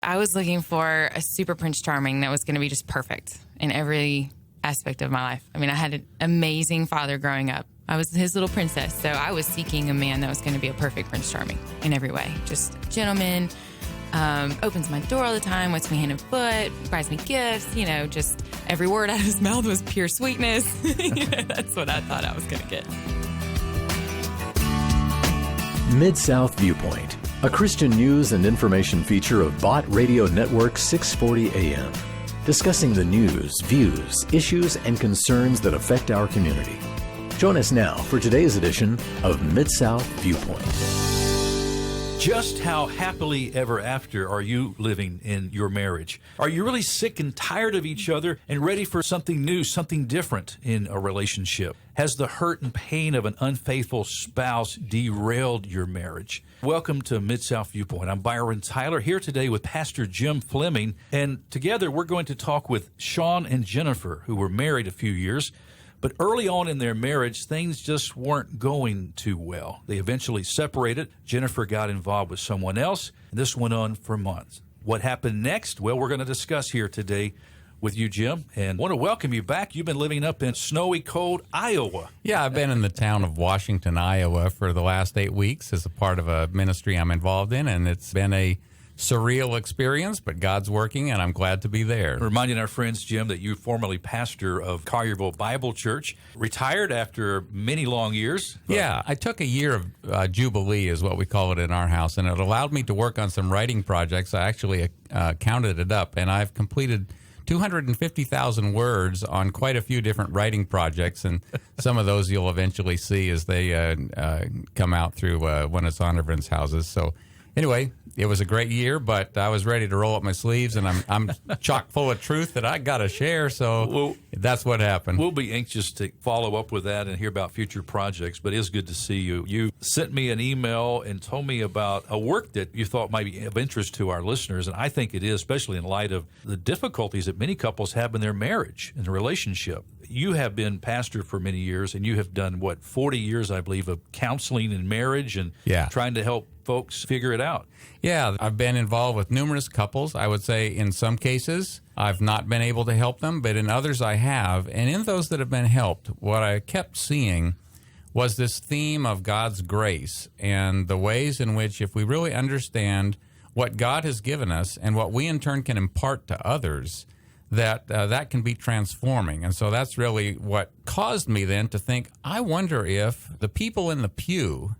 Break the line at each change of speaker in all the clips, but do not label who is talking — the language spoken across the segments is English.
I was looking for a super Prince Charming that was going to be just perfect in every aspect of my life. I mean, I had an amazing father growing up. I was his little princess, so I was seeking a man that was going to be a perfect Prince Charming in every way. Just a gentleman, opens my door all the time, waits me hand and foot, buys me gifts, just every word out of his mouth was pure sweetness. That's what I thought I was going to get.
Mid-South Viewpoint, a Christian news and information feature of Bott Radio Network 640 AM, discussing the news, views, issues, and concerns that affect our community. Join us now for today's edition of Mid-South Viewpoint.
Just how happily ever after are you living in your marriage? Are you really sick and tired of each other and ready for something new, something different in a relationship? Has the hurt and pain of an unfaithful spouse derailed your marriage? Welcome to Mid-South Viewpoint. I'm Byron Tyler, here today with Pastor Jim Fleming, and together we're going to talk with Shawn and Jennifer, who were married a few years. But early on in their marriage, things just weren't going too well. They eventually separated. Jennifer got involved with someone else, and this went on for months. What happened next? Well, we're going to discuss here today with you, Jim, and want to welcome you back. You've been living up in snowy, cold Iowa.
Yeah, I've been in the town of Washington, Iowa for the last 8 weeks as a part of a ministry I'm involved in, and it's been a surreal experience, but God's working, and I'm glad to be there.
Reminding our friends, Jim, that you formerly pastor of Collierville Bible Church, retired after many long years.
Yeah, I took a year of Jubilee, is what we call it in our house, and it allowed me to work on some writing projects. I actually counted it up, and I've completed 250,000 words on quite a few different writing projects, and some of those you'll eventually see as they come out through one of Zondervan's houses. So anyway, it was a great year, but I was ready to roll up my sleeves, and I'm chock full of truth that I got to share, so that's what happened.
We'll be anxious to follow up with that and hear about future projects, but it is good to see you. You sent me an email and told me about a work that you thought might be of interest to our listeners, and I think it is, especially in light of the difficulties that many couples have in their marriage and relationship. You have been pastor for many years, and you have done, 40 years, I believe, of counseling in marriage and trying to help folks figure it out.
Yeah, I've been involved with numerous couples. I would say in some cases I've not been able to help them, but in others I have. And in those that have been helped, what I kept seeing was this theme of God's grace and the ways in which, if we really understand what God has given us and what we in turn can impart to others, that can be transforming. And so that's really what caused me then to think, I wonder if the people in the pew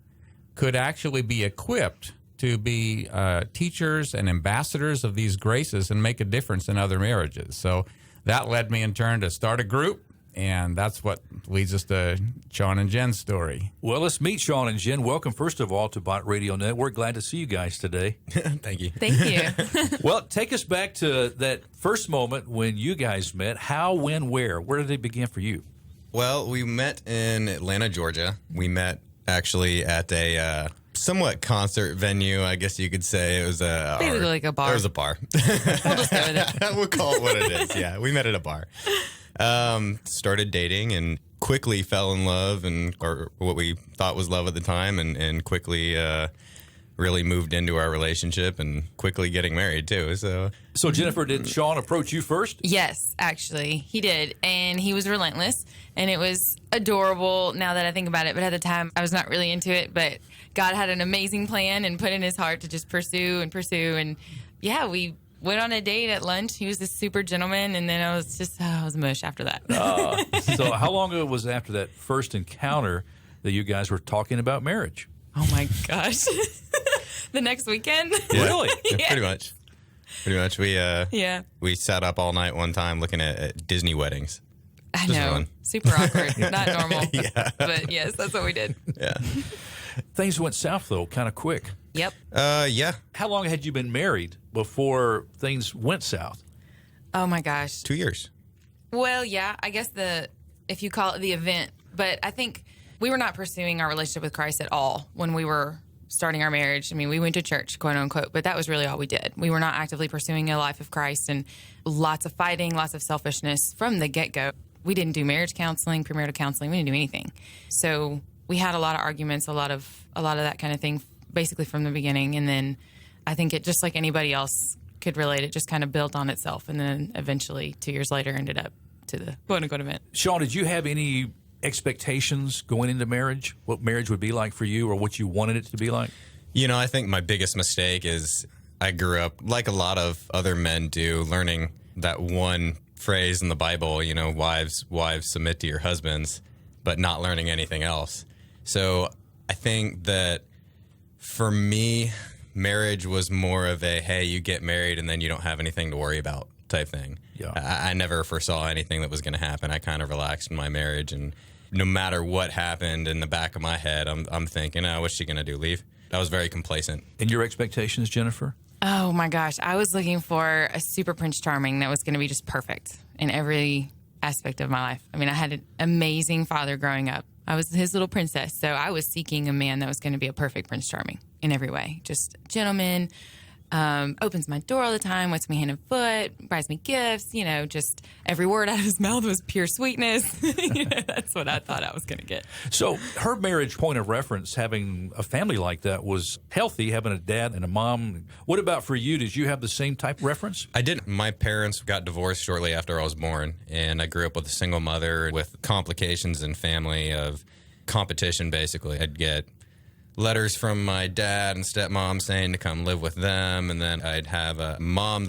could actually be equipped to be teachers and ambassadors of these graces and make a difference in other marriages. So that led me in turn to start a group, and that's what leads us to Shawn and Jen's story.
Well, let's meet Shawn and Jen. Welcome, first of all, to Bott Radio Network. Glad to see you guys today.
Thank you.
Thank you.
Well, take us back to that first moment when you guys met. How, when, where? Where did it begin for you?
Well, we met in Atlanta, Georgia. We met actually at a somewhat concert venue, I guess you could say. It was
basically like a bar.
It was a bar.
We'll just go with it.
We'll call it what it is. Yeah, we met at a bar. Started dating and quickly fell in love, or what we thought was love at the time, and quickly really moved into our relationship and quickly getting married too.
So Jennifer, did Shawn approach you first?
Yes, actually, he did, and he was relentless, and it was adorable now that I think about it, but at the time, I was not really into it, but God had an amazing plan and put in his heart to just pursue, and yeah, we went on a date at lunch. He was this super gentleman, and then I was mush after that.
So how long ago was after that first encounter that you guys were talking about marriage?
Oh, my gosh. The next weekend?
Yeah. Really?
Yeah. Pretty much. We sat up all night one time looking at Disney weddings.
I
Just
know.
fun.
Super awkward. Not normal.
Yeah.
But yes, that's what we did.
Yeah.
Things went south, though, kind of quick.
Yep.
Yeah.
How long had you been married before things went south?
Oh, my gosh.
2 years.
Well, yeah, I guess if you call it the event, but I think we were not pursuing our relationship with Christ at all when we were starting our marriage. I mean, we went to church, quote unquote, but that was really all we did. We were not actively pursuing a life of Christ, and lots of fighting, lots of selfishness from the get-go. We didn't do marriage counseling, premarital counseling. We didn't do anything. So we had a lot of arguments, a lot of that kind of thing, basically from the beginning. And then I think it, just like anybody else, could relate. It just kind of built on itself. And then eventually 2 years later ended up to the quote unquote event.
Shawn, did you have any expectations going into marriage? What marriage would be like for you or what you wanted it to be like?
You know, I think my biggest mistake is I grew up, like a lot of other men do, learning that one phrase in the Bible, you know, wives, submit to your husbands, but not learning anything else. So I think that for me, marriage was more of a, hey, you get married and then you don't have anything to worry about type thing.
Yeah.
I never foresaw anything that was going to happen. I kind of relaxed in my marriage, and no matter what happened, in the back of my head, I'm thinking, oh, what's she going to do, leave? I was very complacent.
And your expectations, Jennifer?
Oh my gosh. I was looking for a super Prince Charming that was going to be just perfect in every aspect of my life. I mean, I had an amazing father growing up. I was his little princess. So I was seeking a man that was going to be a perfect Prince Charming in every way. Just a gentleman, opens my door all the time, waits me hand and foot, buys me gifts, you know, just every word out of his mouth was pure sweetness. You know, that's what I thought I was going to get.
So her marriage point of reference, having a family like that, was healthy, having a dad and a mom. What about for you? Did you have the same type of reference?
I didn't. My parents got divorced shortly after I was born, and I grew up with a single mother with complications in family of competition, basically. I'd get letters from my dad and stepmom saying to come live with them, and then I'd have a mom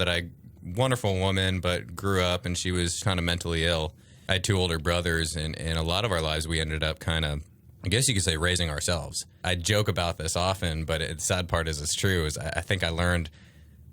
wonderful woman, but grew up and she was kind of mentally ill. I had two older brothers, and in a lot of our lives we ended up kind of, I guess you could say, raising ourselves. I joke about this often, but the sad part is it's true, is I think I learned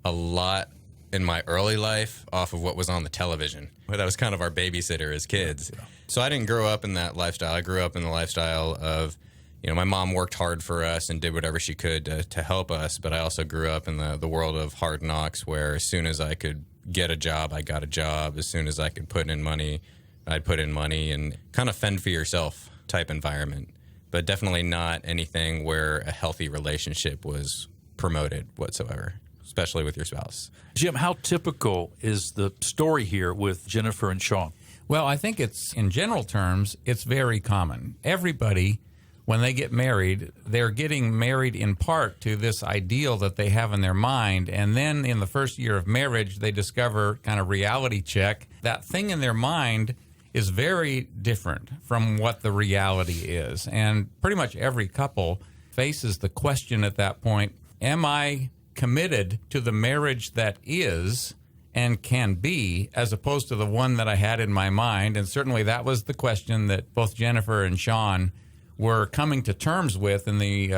a lot in my early life off of what was on the television. That was kind of our babysitter as kids. Yeah. So I didn't grow up in that lifestyle. I grew up in the lifestyle of, you know, my mom worked hard for us and did whatever she could to help us, but I also grew up in the world of hard knocks, where as soon as I could get a job, I got a job. As soon as I could put in money, I'd put in money, and kind of fend for yourself type environment, but definitely not anything where a healthy relationship was promoted whatsoever, especially with your spouse.
Jim, how typical is the story here with Jennifer and Shawn?
Well, I think it's, in general terms, it's very common. Everybody, when they get married, they're getting married in part to this ideal that they have in their mind. And then in the first year of marriage, they discover, kind of reality check, that thing in their mind is very different from what the reality is. And pretty much every couple faces the question at that point, am I committed to the marriage that is and can be, as opposed to the one that I had in my mind? And certainly that was the question that both Jennifer and Shawn were coming to terms with in the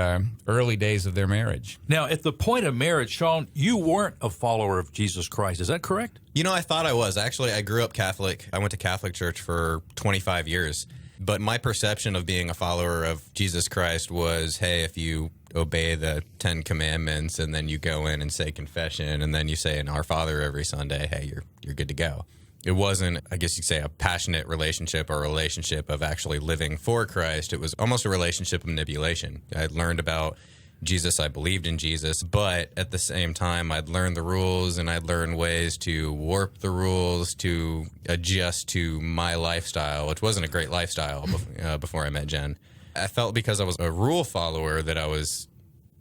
early days of their marriage.
Now, at the point of marriage, Shawn, you weren't a follower of Jesus Christ. Is that correct?
You know, I thought I was. Actually, I grew up Catholic. I went to Catholic church for 25 years. But my perception of being a follower of Jesus Christ was, hey, if you obey the 10 commandments and then you go in and say confession and then you say an Our Father every Sunday, hey, you're good to go. It wasn't, I guess you'd say, a passionate relationship or a relationship of actually living for Christ. It was almost a relationship of manipulation. I'd learned about Jesus, I believed in Jesus, but at the same time, I'd learned the rules and I'd learned ways to warp the rules to adjust to my lifestyle, which wasn't a great lifestyle before I met Jen. I felt because I was a rule follower that I was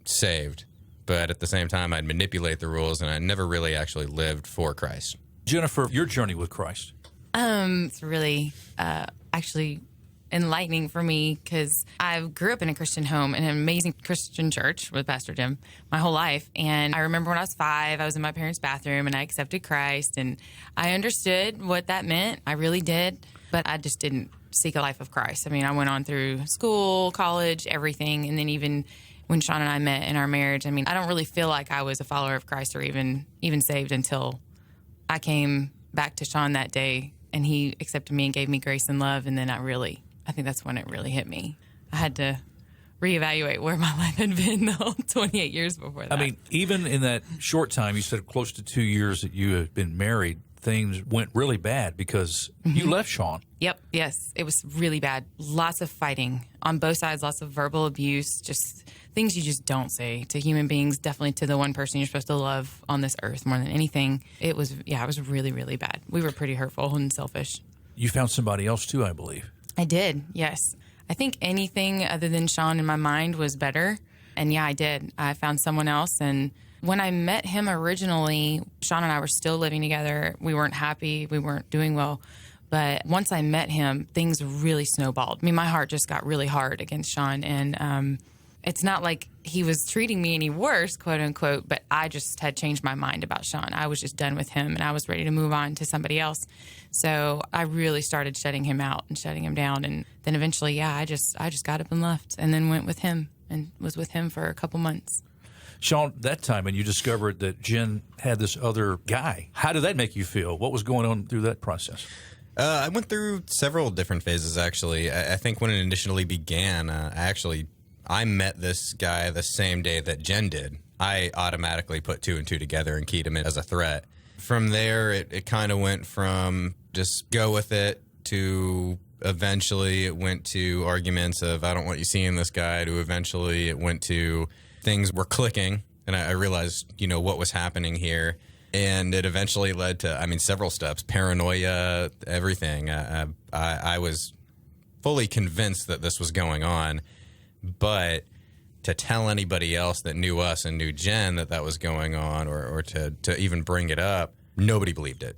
saved, but at the same time, I'd manipulate the rules and I never really actually lived for Christ.
Jennifer, your journey with Christ.
It's really actually enlightening for me, because I grew up in a Christian home in an amazing Christian church with Pastor Jim my whole life. And I remember when I was 5, I was in my parents' bathroom and I accepted Christ, and I understood what that meant. I really did, but I just didn't seek a life of Christ. I mean, I went on through school, college, everything, and then even when Shawn and I met in our marriage, I mean, I don't really feel like I was a follower of Christ or even saved until I came back to Shawn that day, and he accepted me and gave me grace and love. And then I think that's when it really hit me. I had to reevaluate where my life had been the whole 28 years before that.
I mean, even in that short time, you said close to 2 years that you had been married, things went really bad because you left Shawn.
Yep. Yes. It was really bad. Lots of fighting on both sides, lots of verbal abuse, just things you just don't say to human beings, definitely to the one person you're supposed to love on this earth more than anything. It was really, really bad. We were pretty hurtful and selfish.
You found somebody else too, I believe.
I did. Yes. I think anything other than Shawn in my mind was better. And yeah, I did. I found someone else and When I met him originally, Shawn and I were still living together. We weren't happy. We weren't doing well. But once I met him, things really snowballed. I mean, my heart just got really hard against Shawn. And it's not like he was treating me any worse, quote unquote, but I just had changed my mind about Shawn. I was just done with him, and I was ready to move on to somebody else. So I really started shutting him out and shutting him down. And then eventually, I just got up and left, and then went with him and was with him for a couple months.
Shawn, that time, and you discovered that Jen had this other guy. How did that make you feel? What was going on through that process?
I went through several different phases, actually. I think when it initially began, I met this guy the same day that Jen did. I automatically put two and two together and keyed him in as a threat. From there, it kind of went from just go with it to eventually it went to arguments of I don't want you seeing this guy to eventually it went to things were clicking and I realized, what was happening here. And it eventually led to, several steps, paranoia, everything. I was fully convinced that this was going on. But to tell anybody else that knew us and knew Jen that was going on or to even bring it up, nobody believed it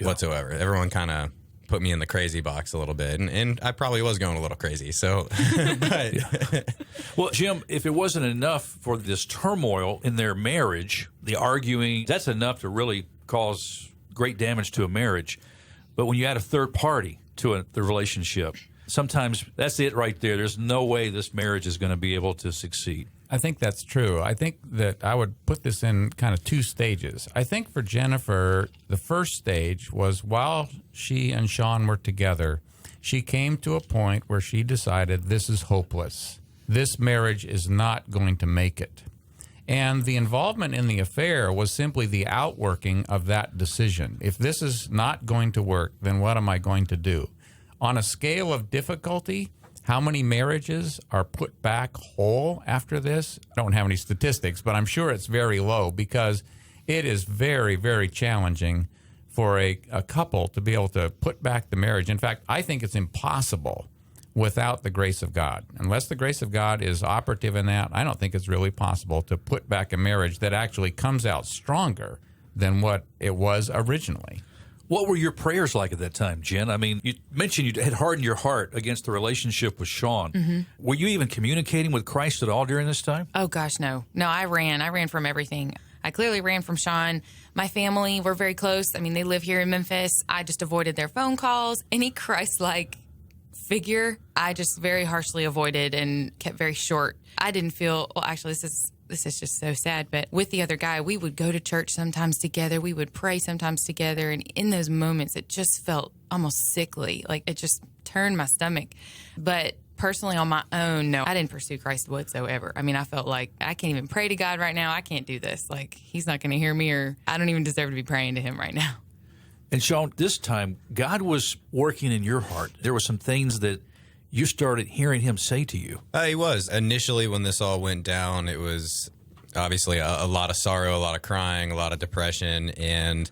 whatsoever. Everyone kind of put me in the crazy box a little bit. And I probably was going a little crazy. So, but.
Well, Jim, if it wasn't enough for this turmoil in their marriage, the arguing, that's enough to really cause great damage to a marriage. But when you add a third party to the relationship, sometimes that's it right there. There's no way this marriage is going to be able to succeed.
I think that's true. I think that I would put this in kind of two stages. I think for Jennifer, the first stage was while she and Shawn were together, she came to a point where she decided this is hopeless. This marriage is not going to make it. And the involvement in the affair was simply the outworking of that decision. If this is not going to work, then what am I going to do? On a scale of difficulty, how many marriages are put back whole after this? I don't have any statistics, but I'm sure it's very low because it is very, very challenging for a couple to be able to put back the marriage. In fact, I think it's impossible without the grace of God. Unless the grace of God is operative in that, I don't think it's really possible to put back a marriage that actually comes out stronger than what it was originally.
What were your prayers like at that time, Jen? You mentioned you had hardened your heart against the relationship with Shawn. Mm-hmm. Were you even communicating with Christ at all during this time?
Oh, gosh, no. No, I ran from everything. I clearly ran from Shawn. My family were very close. They live here in Memphis. I just avoided their phone calls. Any Christ-like figure, I just very harshly avoided and kept very short. I didn't feel, well, actually, this is just so sad, but with the other guy, we would go to church sometimes together. We would pray sometimes together. And in those moments, it just felt almost sickly. Like it just turned my stomach. But personally, on my own, no, I didn't pursue Christ whatsoever. I felt like I can't even pray to God right now. I can't do this. Like he's not going to hear me, or I don't even deserve to be praying to him right now.
And Shawn, this time, God was working in your heart. There were some things that you started hearing him say to you.
He was. Initially, when this all went down, it was obviously a lot of sorrow, a lot of crying, a lot of depression. And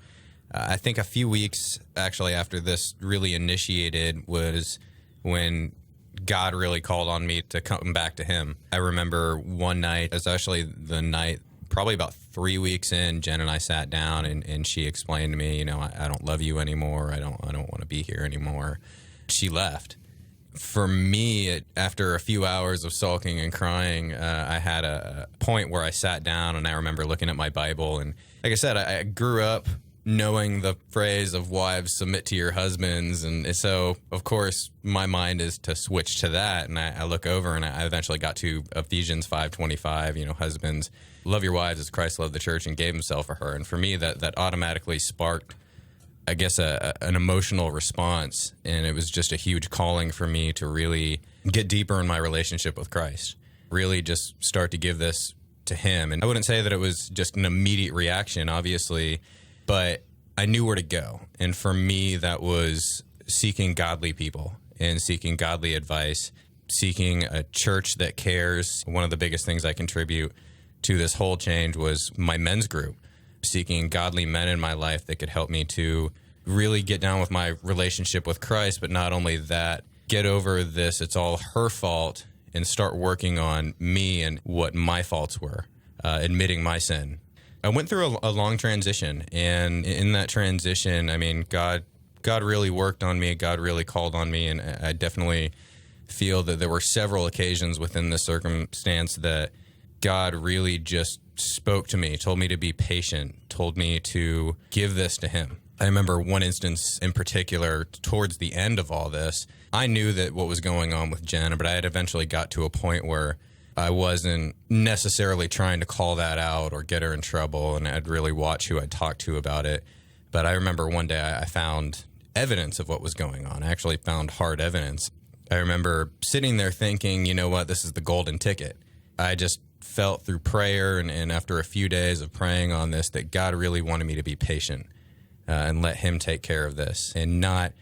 I think a few weeks actually after this really initiated was when God really called on me to come back to him. I remember one night, it was actually the night, probably about 3 weeks in, Jen and I sat down and she explained to me, I don't love you anymore. I don't want to be here anymore. She left. For me, after a few hours of sulking and crying, I had a point where I sat down and I remember looking at my Bible. And like I said, I grew up knowing the phrase of wives submit to your husbands. And so, of course, my mind is to switch to that. And I look over and I eventually got to Ephesians 5:25, husbands, love your wives as Christ loved the church and gave himself for her. And for me, that automatically sparked, I guess, an emotional response, and it was just a huge calling for me to really get deeper in my relationship with Christ, really just start to give this to him. And I wouldn't say that it was just an immediate reaction, obviously, but I knew where to go. And for me, that was seeking godly people and seeking godly advice, seeking a church that cares. One of the biggest things I contribute to this whole change was my men's group. Seeking godly men in my life that could help me to really get down with my relationship with Christ, but not only that, get over this, it's all her fault, and start working on me and what my faults were, admitting my sin. I went through a long transition, and in that transition, I mean, God really worked on me. God really called on me, and I definitely feel that there were several occasions within this circumstance that God really just spoke to me, told me to be patient, told me to give this to him. I remember one instance in particular towards the end of all this. I knew that what was going on with Jen, but I had eventually got to a point where I wasn't necessarily trying to call that out or get her in trouble, and I'd really watch who I'd talk to about it. But I remember one day I found evidence of what was going on. I actually found hard evidence. I remember sitting there thinking, you know what, this is the golden ticket. I just felt through prayer and after a few days of praying on this that God really wanted me to be patient and let him take care of this and not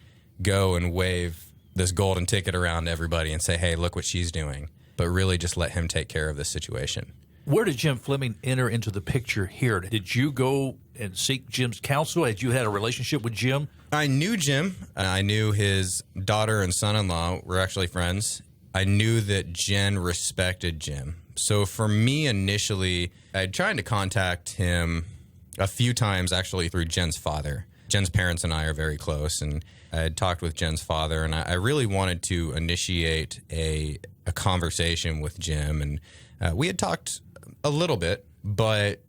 go and wave this golden ticket around to everybody and say, hey, look what she's doing, but really just let him take care of this situation.
Where did Jim Fleming enter into the picture here? Did you go and seek Jim's counsel? Had you had a relationship with Jim?
I knew Jim. I knew his daughter and son-in-law were actually friends. I knew that Jen respected Jim. So for me, initially, I tried to contact him a few times, actually, through Jen's father. Jen's parents and I are very close, and I had talked with Jen's father, and I really wanted to initiate a conversation with Jim. And we had talked a little bit, but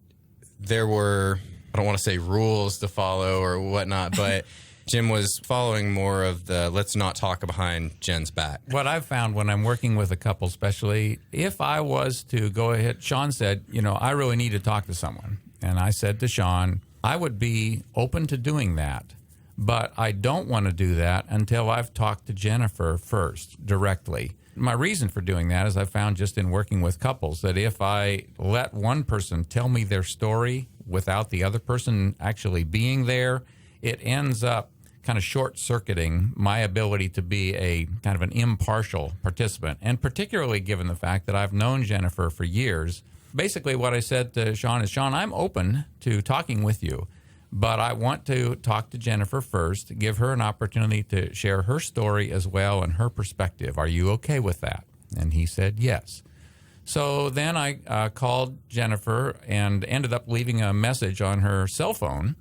there were, I don't want to say rules to follow or whatnot, but Jim was following more of the let's not talk behind Jen's back.
What I've found when I'm working with a couple, especially, if I was to go ahead, Shawn said, I really need to talk to someone. And I said to Shawn, I would be open to doing that, but I don't want to do that until I've talked to Jennifer first, directly. My reason for doing that is I found just in working with couples that if I let one person tell me their story without the other person actually being there, it ends up kind of short-circuiting my ability to be a kind of an impartial participant. And particularly given the fact that I've known Jennifer for years, basically what I said to Shawn is, Shawn, I'm open to talking with you, but I want to talk to Jennifer first, give her an opportunity to share her story as well and her perspective. Are you okay with that? And he said yes. So then I called Jennifer and ended up leaving a message on her cell phone.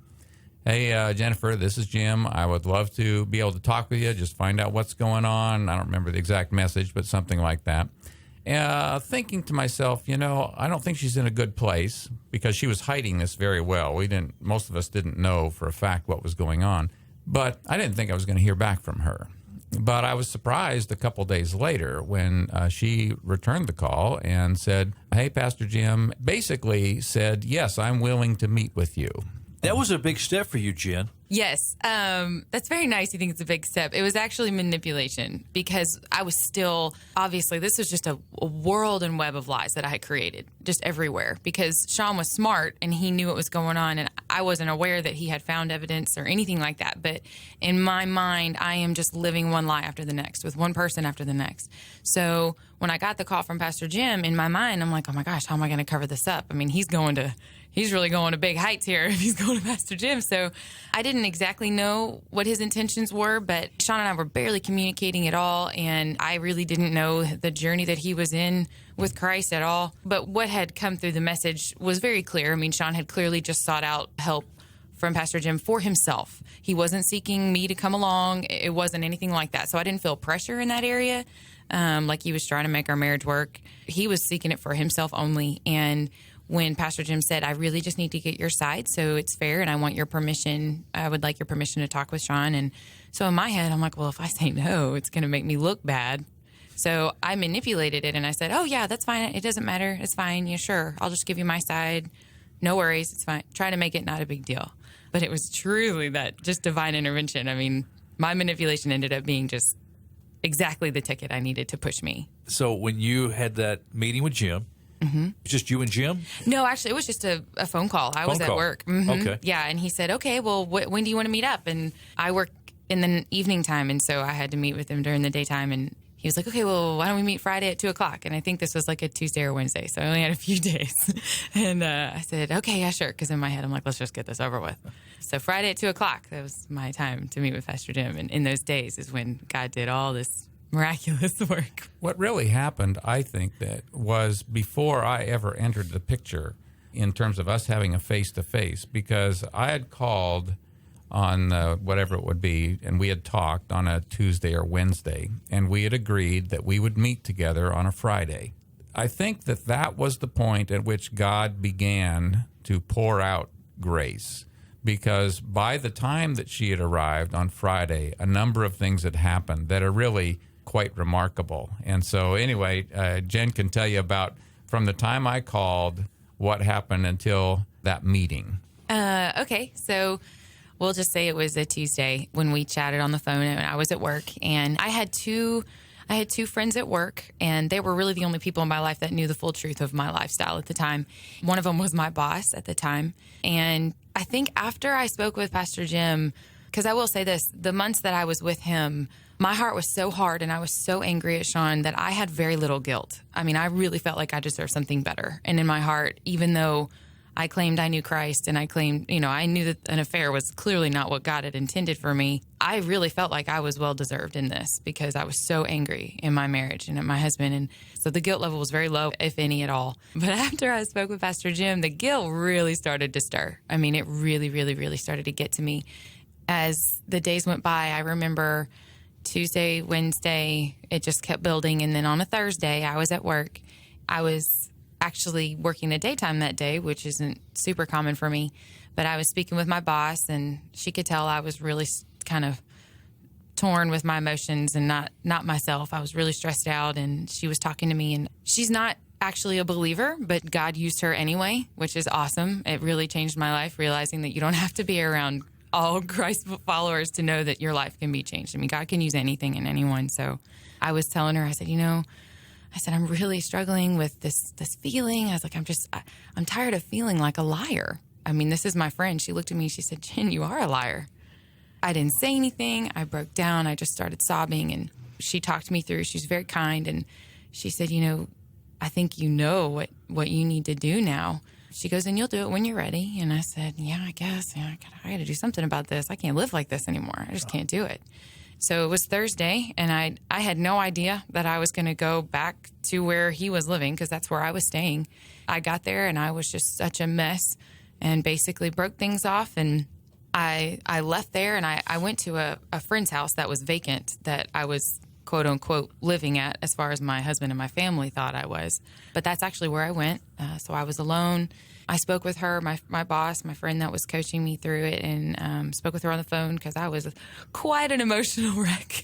Hey, Jennifer, this is Jim. I would love to be able to talk with you, just find out what's going on. I don't remember the exact message, but something like that. Thinking to myself, I don't think she's in a good place because she was hiding this very well. Most of us didn't know for a fact what was going on, but I didn't think I was going to hear back from her. But I was surprised a couple days later when she returned the call and said, hey, Pastor Jim, basically said, yes, I'm willing to meet with you.
That was a big step for you, Jen.
Yes. That's very nice. You think it's a big step. It was actually manipulation because I was still, obviously, this was just a world and web of lies that I had created just everywhere because Shawn was smart and he knew what was going on and I wasn't aware that he had found evidence or anything like that. But in my mind, I am just living one lie after the next with one person after the next. So when I got the call from Pastor Jim, in my mind, I'm like, oh my gosh, how am I going to cover this up? I mean, he's really going to big heights here if he's going to Pastor Jim. So I didn't exactly know what his intentions were, but Shawn and I were barely communicating at all, and I really didn't know the journey that he was in with Christ at all. But what had come through the message was very clear. I mean, Shawn had clearly just sought out help from Pastor Jim for himself. He wasn't seeking me to come along. It wasn't anything like that. So I didn't feel pressure in that area, like he was trying to make our marriage work. He was seeking it for himself only, and when Pastor Jim said, I really just need to get your side, so it's fair, and I want your permission. I would like your permission to talk with Shawn. And so in my head, I'm like, well, if I say no, it's going to make me look bad. So I manipulated it, and I said, oh, yeah, that's fine. It doesn't matter. It's fine. Yeah, sure. I'll just give you my side. No worries. It's fine. Try to make it not a big deal. But it was truly that just divine intervention. I mean, my manipulation ended up being just exactly the ticket I needed to push me.
So when you had that meeting with Jim, just you and Jim?
No, actually, it was just a phone call. I was at work.
Okay.
Yeah, and he said, okay, well, when do you want to meet up? And I work in the evening time, and so I had to meet with him during the daytime. And he was like, okay, well, why don't we meet Friday at 2 o'clock? And I think this was like a Tuesday or Wednesday, so I only had a few days. And I said, okay, yeah, sure, because in my head, I'm like, let's just get this over with. So Friday at 2 o'clock, that was my time to meet with Pastor Jim. And in those days is when God did all this miraculous work.
What really happened, I think, that was before I ever entered the picture, in terms of us having a face-to-face, because I had called on whatever it would be, and we had talked on a Tuesday or Wednesday, and we had agreed that we would meet together on a Friday. I think that was the point at which God began to pour out grace, because by the time that she had arrived on Friday, a number of things had happened that are really quite remarkable. And so anyway, Jen can tell you about from the time I called what happened until that meeting.
Okay, so we'll just say it was a Tuesday when we chatted on the phone, and I was at work, and I had two friends at work, and they were really the only people in my life that knew the full truth of my lifestyle at the time. One of them was my boss at the time. And I think after I spoke with Pastor Jim, because I will say this, the months that I was with him, my heart was so hard and I was so angry at Shawn that I had very little guilt. I mean, I really felt like I deserved something better. And in my heart, even though I claimed I knew Christ and I claimed, I knew that an affair was clearly not what God had intended for me, I really felt like I was well-deserved in this because I was so angry in my marriage and at my husband. And so the guilt level was very low, if any at all. But after I spoke with Pastor Jim, the guilt really started to stir. I mean, it really, really, really started to get to me. As the days went by, I remember Tuesday, Wednesday, it just kept building. And then on a Thursday, I was at work. I was actually working the daytime that day, which isn't super common for me. But I was speaking with my boss, and she could tell I was really kind of torn with my emotions and not myself. I was really stressed out, and she was talking to me. And she's not actually a believer, but God used her anyway, which is awesome. It really changed my life, realizing that you don't have to be around all Christ followers to know that your life can be changed. I mean, God can use anything and anyone. So I was telling her, I said, I'm really struggling with this feeling. I was like, I'm tired of feeling like a liar. I mean, this is my friend. She looked at me, she said, Jen, you are a liar. I didn't say anything. I broke down. I just started sobbing, and she talked me through. She's very kind. And she said, I think you know what you need to do now. She goes, and you'll do it when you're ready. And I said, yeah, I guess. Yeah, I got to do something about this. I can't live like this anymore. I just can't do it. So it was Thursday, and I had no idea that I was going to go back to where he was living, because that's where I was staying. I got there, and I was just such a mess and basically broke things off. And I left there, and I went to a friend's house that was vacant that I was, quote unquote, living at, as far as my husband and my family thought I was. But that's actually where I went. So I was alone. I spoke with her, my boss, my friend that was coaching me through it, and spoke with her on the phone because I was quite an emotional wreck.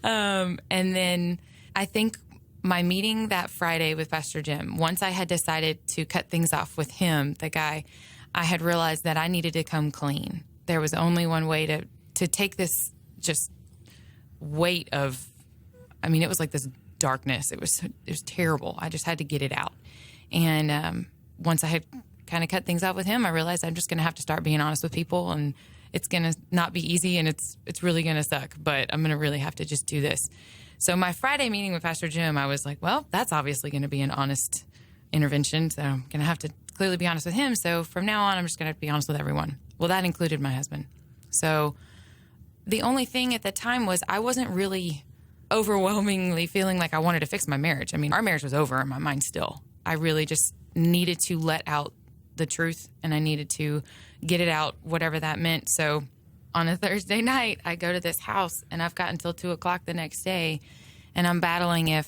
And then I think my meeting that Friday with Pastor Jim, once I had decided to cut things off with him, the guy, I had realized that I needed to come clean. There was only one way to take this just weight of, I mean, it was like this darkness. It was terrible. I just had to get it out. And once I had kind of cut things off with him, I realized I'm just going to have to start being honest with people, and it's going to not be easy, and it's really going to suck, but I'm going to really have to just do this. So my Friday meeting with Pastor Jim, I was like, well, that's obviously going to be an honest intervention, so I'm going to have to clearly be honest with him. So from now on, I'm just going to have to be honest with everyone. Well, that included my husband. So the only thing at the time was I wasn't really overwhelmingly feeling like I wanted to fix my marriage. I mean, our marriage was over in my mind still. I really just needed to let out the truth, and I needed to get it out, whatever that meant. So on a Thursday night, I go to this house, and I've got until 2:00 the next day, and I'm battling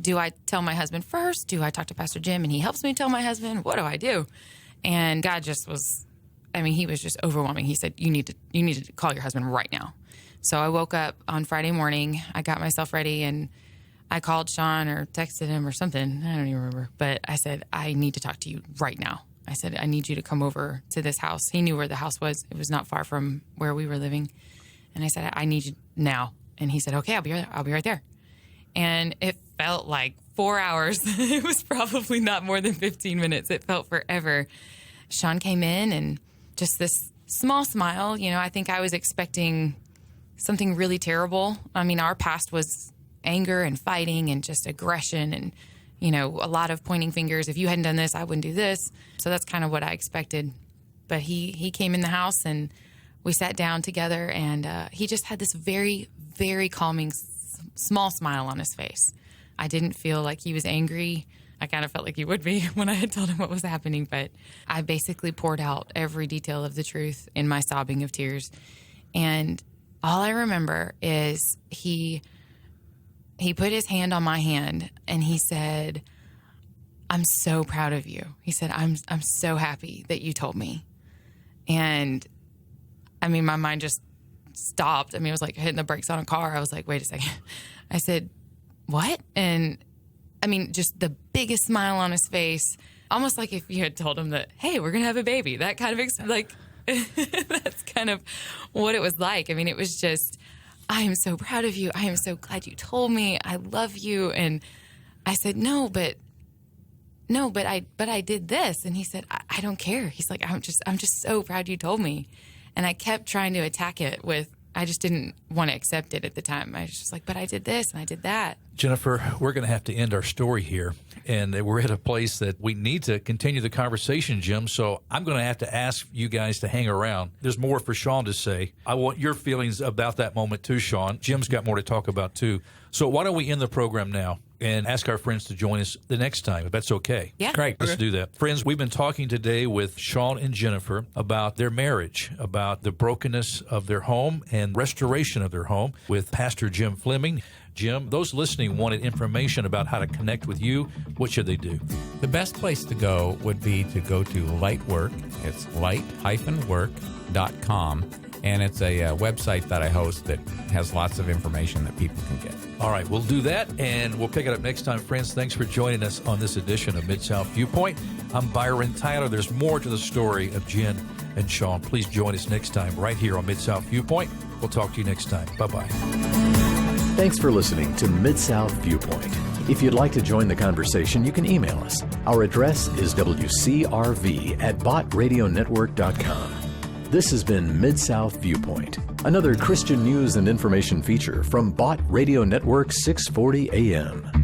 do I tell my husband first? Do I talk to Pastor Jim, and he helps me tell my husband? What do I do? And God just was, he was just overwhelming. He said, you need to call your husband right now. So I woke up on Friday morning, I got myself ready, and I called Shawn or texted him or something. I don't even remember. But I said, I need to talk to you right now. I said, I need you to come over to this house. He knew where the house was. It was not far from where we were living. And I said, I need you now. And he said, okay, I'll be right there. And it felt like 4 hours. It was probably not more than 15 minutes. It felt forever. Shawn came in, and just this small smile. I think I was expecting something really terrible. Our past was anger and fighting and just aggression and, a lot of pointing fingers. If you hadn't done this, I wouldn't do this. So that's kind of what I expected. But he came in the house, and we sat down together, and he just had this very, very calming, small smile on his face. I didn't feel like he was angry. I kind of felt like he would be when I had told him what was happening. But I basically poured out every detail of the truth in my sobbing of tears. And all I remember is he put his hand on my hand and he said, "I'm so proud of you." He said, I'm so happy that you told me. And I mean, my mind just stopped. I mean, it was like hitting the brakes on a car. I was like, wait a second. I said, "What?" And I mean, just the biggest smile on his face, almost like if you had told him that, "Hey, we're going to have a baby." That kind of, that's kind of what it was like. I mean, it was just, "I am so proud of you. I am so glad you told me. I love you." And I said, no, but I did this. And he said, I don't care. He's like, I'm just so proud you told me. And I kept trying to attack it with, I just didn't want to accept it at the time. I was just like, but I did this and I did that.
Jennifer, we're going to have to end our story here. And we're at a place that we need to continue the conversation, Jim. So I'm going to have to ask you guys to hang around. There's more for Shawn to say. I want your feelings about that moment too, Shawn. Jim's got more to talk about too. So why don't we end the program now and ask our friends to join us the next time, if that's okay?
Yeah.
Great.
Let's do that. Friends, we've been talking today with Shawn and Jennifer about their marriage, about the brokenness of their home and restoration of their home with Pastor Jim Fleming. Jim, those listening wanted information about how to connect with you. What should they do?
The best place to go would be to go to Lightwork. It's light-work.com. And it's a website that I host that has lots of information that people can get.
All right, we'll do that, and we'll pick it up next time. Friends, thanks for joining us on this edition of Mid-South Viewpoint. I'm Byron Tyler. There's more to the story of Jen and Shawn. Please join us next time right here on Mid-South Viewpoint. We'll talk to you next time. Bye-bye.
Thanks for listening to Mid-South Viewpoint. If you'd like to join the conversation, you can email us. Our address is wcrv@bottradionetwork.com. This has been Mid-South Viewpoint, another Christian news and information feature from Bott Radio Network 640 AM.